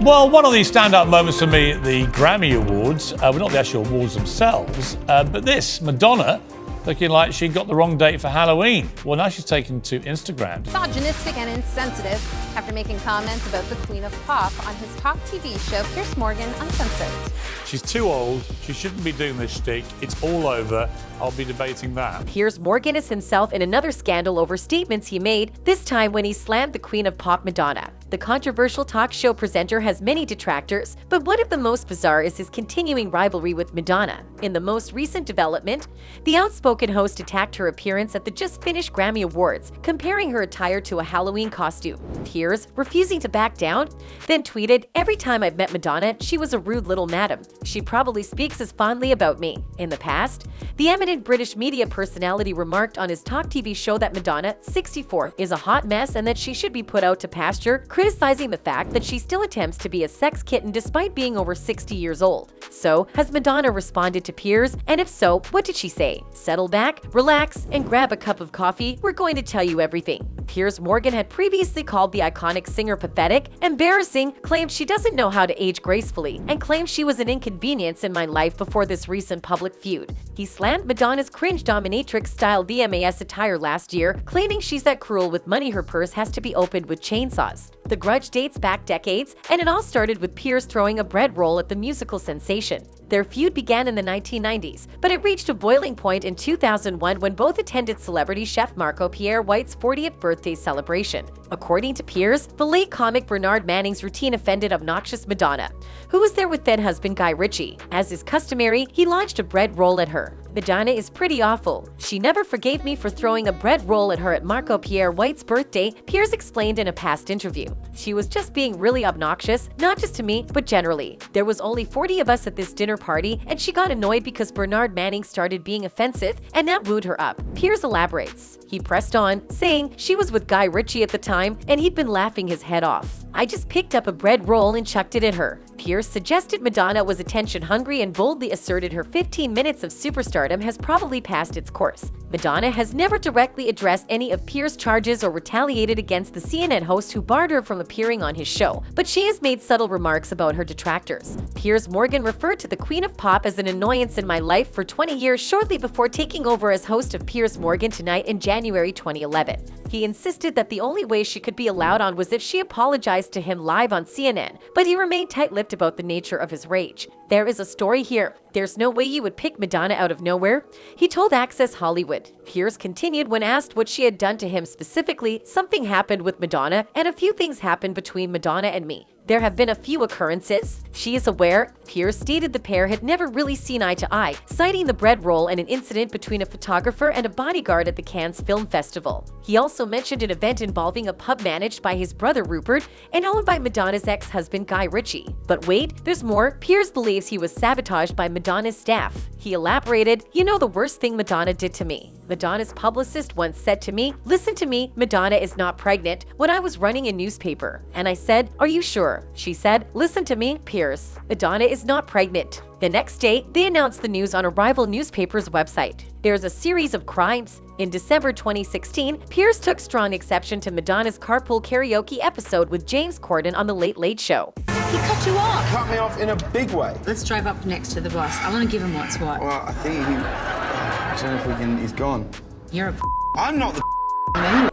Well, one of the standout moments for me at the Grammy Awards, well, not the actual awards themselves, but this, Madonna, looking like she got the wrong date for Halloween. Well, now she's taken to Instagram. Misogynistic and insensitive after making comments about the Queen of Pop on his talk TV show Piers Morgan Uncensored. She's too old. She shouldn't be doing this shtick. It's all over. I'll be debating that. Piers Morgan is himself in another scandal over statements he made, this time when he slammed the Queen of Pop, Madonna. The controversial talk show presenter has many detractors, but one of the most bizarre is his continuing rivalry with Madonna. In the most recent development, the outspoken host attacked her appearance at the just-finished Grammy Awards, comparing her attire to a Halloween costume. Piers, refusing to back down, then tweeted, "Every time I've met Madonna, she was a rude little madam. She probably speaks as fondly about me." In the past, the eminent British media personality remarked on his talk TV show that Madonna, 64, is a hot mess and that she should be put out to pasture, criticizing the fact that she still attempts to be a sex kitten despite being over 60 years old. So, has Madonna responded to Piers? And if so, what did she say? Settle back, relax, and grab a cup of coffee. We're going to tell you everything. Piers Morgan had previously called the iconic singer pathetic, embarrassing, claimed she doesn't know how to age gracefully, and claimed she was an inconvenience in my life before this recent public feud. He slammed Madonna's cringe dominatrix-style VMAs attire last year, claiming she's that cruel with money her purse has to be opened with chainsaws. The grudge dates back decades, and it all started with Piers throwing a bread roll at the musical sensation. Their feud began in the 1990s, but it reached a boiling point in 2001 when both attended celebrity chef Marco Pierre White's 40th birthday celebration. According to Piers, the late comic Bernard Manning's routine offended obnoxious Madonna, who was there with then husband Guy Ritchie. As is customary, he launched a bread roll at her. "Madonna is pretty awful. She never forgave me for throwing a bread roll at her at Marco Pierre White's birthday," Piers explained in a past interview. "She was just being really obnoxious, not just to me, but generally. There was only 40 of us at this dinner party, and she got annoyed because Bernard Manning started being offensive, and that wooed her up." Piers elaborates. He pressed on, saying she was with Guy Ritchie at the time, and he'd been laughing his head off. "I just picked up a bread roll and chucked it at her." Piers suggested Madonna was attention-hungry and boldly asserted her 15 minutes of superstardom has probably passed its course. Madonna has never directly addressed any of Piers' charges or retaliated against the CNN host who barred her from appearing on his show, but she has made subtle remarks about her detractors. Piers Morgan referred to the Queen of Pop as an annoyance in my life for 20 years shortly before taking over as host of Piers Morgan Tonight in January 2011. He insisted that the only way she could be allowed on was if she apologized to him live on CNN, but he remained tight-lipped about the nature of his rage. "There is a story here. There's no way you would pick Madonna out of nowhere," he told Access Hollywood. Piers continued when asked what she had done to him specifically. "Something happened with Madonna, and a few things happened between Madonna and me. There have been a few occurrences. She is aware." Piers stated the pair had never really seen eye to eye, citing the bread roll and an incident between a photographer and a bodyguard at the Cannes Film Festival. He also mentioned an event involving a pub managed by his brother Rupert and owned by Madonna's ex-husband Guy Ritchie. But wait, there's more. Piers believes he was sabotaged by Madonna's staff. He elaborated, "You know the worst thing Madonna did to me? Madonna's publicist once said to me, 'Listen to me, Madonna is not pregnant,' when I was running a newspaper. And I said, 'Are you sure?' She said, 'Listen to me, Piers. Madonna is not pregnant.'" The next day, they announced the news on a rival newspaper's website. There's a series of crimes. In December 2016, Piers took strong exception to Madonna's carpool karaoke episode with James Corden on The Late Late Show. He cut you off. Cut me off in a big way. Let's drive up next to the bus. I want to give him what's what. Well, I think I don't know if we can. He's gone. You're a I'm not the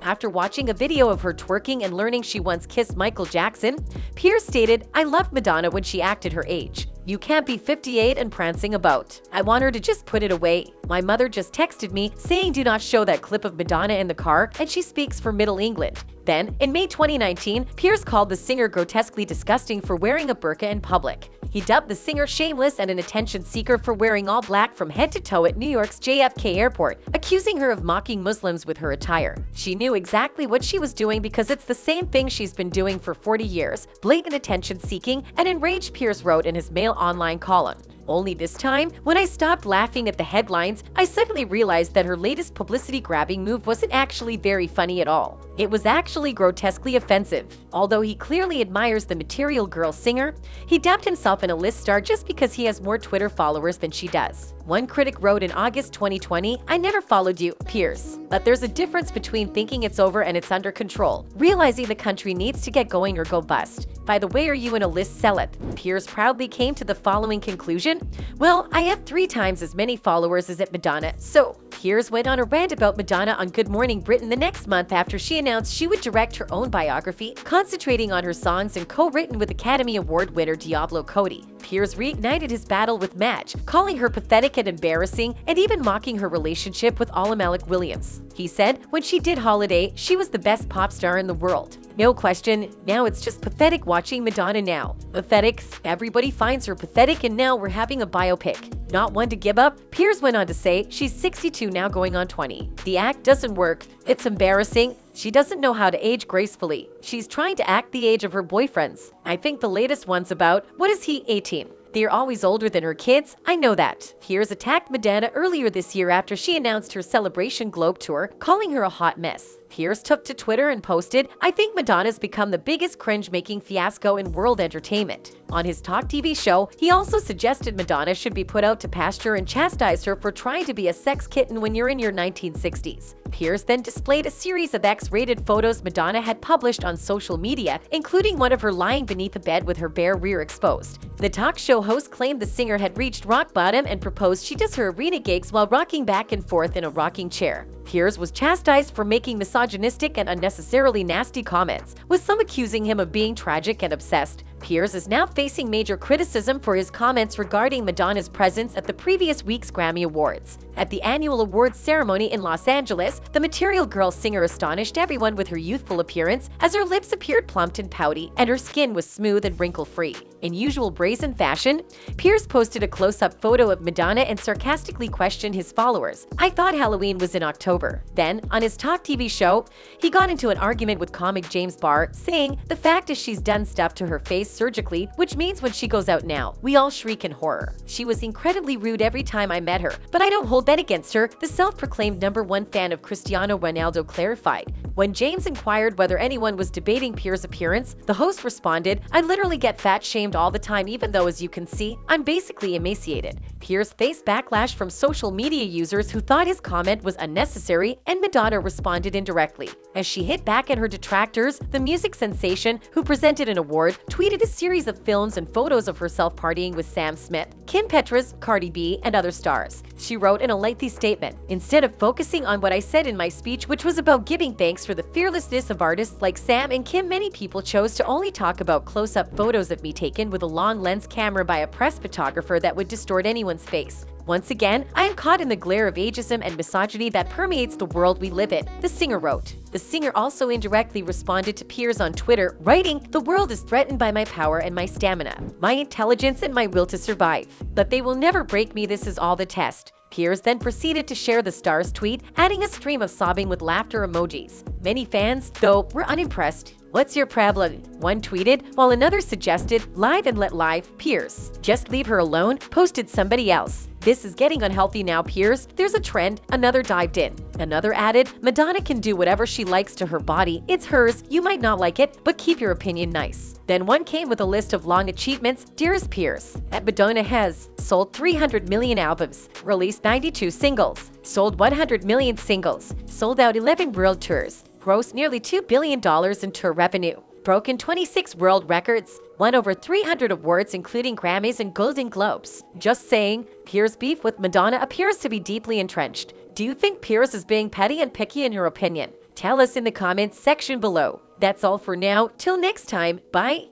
After watching a video of her twerking and learning she once kissed Michael Jackson, Piers stated, "I loved Madonna when she acted her age. You can't be 58 and prancing about. I want her to just put it away. My mother just texted me saying do not show that clip of Madonna in the car, and she speaks for Middle England." Then, in May 2019, Piers called the singer grotesquely disgusting for wearing a burqa in public. He dubbed the singer shameless and an attention seeker for wearing all black from head to toe at New York's JFK airport, accusing her of mocking Muslims with her attire. "She knew exactly what she was doing because it's the same thing she's been doing for 40 years, blatant attention seeking," an enraged Piers wrote in his Mail online column. Only this time, when I stopped laughing at the headlines, I suddenly realized that her latest publicity-grabbing move wasn't actually very funny at all. It was actually grotesquely offensive. Although he clearly admires the Material Girl singer, he dubbed himself an A-list star just because he has more Twitter followers than she does. One critic wrote in August 2020, "I never followed you, Piers. But there's a difference between thinking it's over and it's under control, realizing the country needs to get going or go bust. By the way, are you an A-list sellout?" Piers proudly came to the following conclusion: "Well, I have 3 times as many followers as at Madonna, so." Piers went on a rant about Madonna on Good Morning Britain the next month after she announced she would direct her own biography, concentrating on her songs and co-written with Academy Award winner Diablo Cody. Piers reignited his battle with Madge, calling her pathetic and embarrassing, and even mocking her relationship with Malik Williams. He said, "When she did Holiday, she was the best pop star in the world. No question, now it's just pathetic watching Madonna now. Pathetic, everybody finds her pathetic, and now we're having a biopic. Not one to give up." Piers went on to say, "She's 62 now, going on 20. The act doesn't work. It's embarrassing. She doesn't know how to age gracefully. She's trying to act the age of her boyfriends. I think the latest one's about, what is he, 18? They're always older than her kids. I know that." Piers attacked Madonna earlier this year after she announced her Celebration Globe tour, calling her a hot mess. Piers took to Twitter and posted, "I think Madonna's become the biggest cringe-making fiasco in world entertainment." On his Talk TV show, he also suggested Madonna should be put out to pasture and chastised her for trying to be a sex kitten when you're in your 1960s. Piers then displayed a series of X-rated photos Madonna had published on social media, including one of her lying beneath a bed with her bare rear exposed. The talk show host claimed the singer had reached rock bottom and proposed she does her arena gigs while rocking back and forth in a rocking chair. Piers was chastised for making misogynistic and unnecessarily nasty comments, with some accusing him of being tragic and obsessed. Piers is now facing major criticism for his comments regarding Madonna's presence at the previous week's Grammy Awards. At the annual awards ceremony in Los Angeles, the Material Girl singer astonished everyone with her youthful appearance as her lips appeared plumped and pouty, and her skin was smooth and wrinkle-free. In usual brazen fashion, Piers posted a close-up photo of Madonna and sarcastically questioned his followers. "I thought Halloween was in October." Then, on his Talk TV show, he got into an argument with comic James Barr, saying, "The fact is she's done stuff to her face surgically, which means when she goes out now, we all shriek in horror. She was incredibly rude every time I met her, but I don't hold that against her," the self-proclaimed #1 fan of Cristiano Ronaldo clarified. When James inquired whether anyone was debating Piers' appearance, the host responded, "I literally get fat-shamed all the time, even though, as you can see, I'm basically emaciated." Piers faced backlash from social media users who thought his comment was unnecessary, and Madonna responded indirectly. As she hit back at her detractors, the music sensation, who presented an award, tweeted a series of films and photos of herself partying with Sam Smith, Kim Petras, Cardi B, and other stars. She wrote in a lengthy statement, "Instead of focusing on what I said in my speech, which was about giving thanks for the fearlessness of artists like Sam and Kim, many people chose to only talk about close-up photos of me taken with a long lens camera by a press photographer that would distort anyone's face. Once again, I am caught in the glare of ageism and misogyny that permeates the world we live in," the singer wrote. The singer also indirectly responded to Piers on Twitter, writing, "The world is threatened by my power and my stamina, my intelligence and my will to survive. But they will never break me, this is all the test." Piers then proceeded to share the star's tweet, adding a stream of sobbing with laughter emojis. Many fans, though, were unimpressed. "What's your problem?" one tweeted, while another suggested, "Live and let live, Piers. Just leave her alone," posted somebody else. "This is getting unhealthy now, Piers. There's a trend," another dived in. Another added, "Madonna can do whatever she likes to her body. It's hers. You might not like it, but keep your opinion nice." Then one came with a list of long achievements. "Dearest Piers, Madonna has sold 300 million albums, released 92 singles, sold 100 million singles, sold out 11 world tours, grossed nearly $2 billion in tour revenue, broken 26 world records, won over 300 awards including Grammys and Golden Globes." Just saying, Piers' beef with Madonna appears to be deeply entrenched. Do you think Piers is being petty and picky in your opinion? Tell us in the comments section below. That's all for now. Till next time, bye.